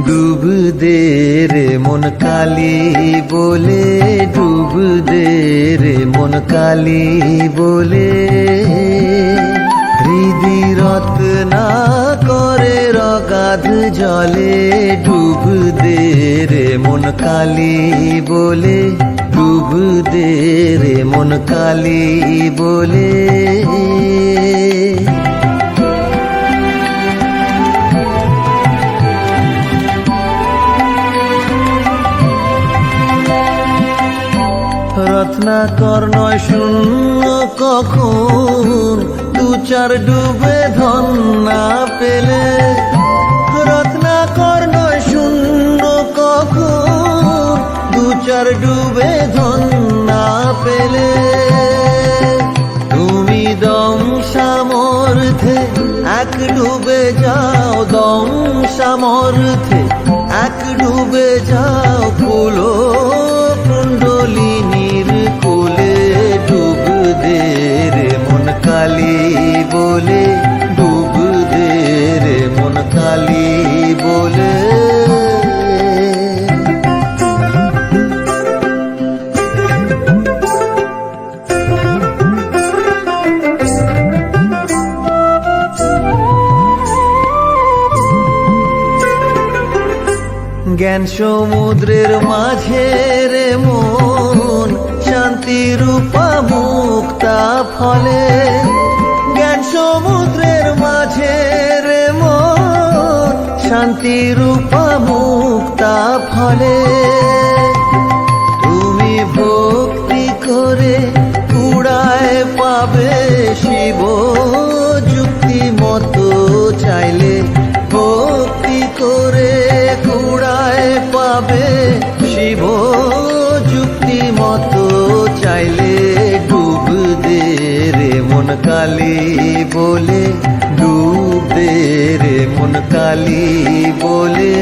ডুব দে রে মন কালি বলে, ডুব দে রে মন কালি বলে, হৃদি রত্না করে রগাধ জলে, ডুব দে রে মন কালি বলে, ডুব দে রে মন কালি বলে। রত্নাকর নয় শূন্য কখন, দু চার ডুবে ধন না পেলে, রত্নাকর নয় শূন্য কখন, দু চার ডুবে ধন না পেলে। তুমি দম সামর্থ্যে এক ডুবে যাও, দম সামর্থ্যে এক ডুবে যাও, কুলো কুণ্ডলিনীর কোলে, ডুব দে রে মন কালি বলে, ডুব দে রে মন কালি বলে। জ্ঞান সমুদ্রের মাঝে রে মন, শান্তি রূপা মুক্তা ফলে, জ্ঞান সমুদ্রের মাঝে রে মন, শান্তি রূপা মুক্তা ফলে। তুমি ভক্তি করে কুড়ায় পাবে শিব যুক্তি মতো চাইলে, ভক্তি করে কুড়ায় পাবে শিব যুক্তি মতো চাইলে, ডুব দে রে মন কালি বলে, ডুব দে রে মন কালি বলে।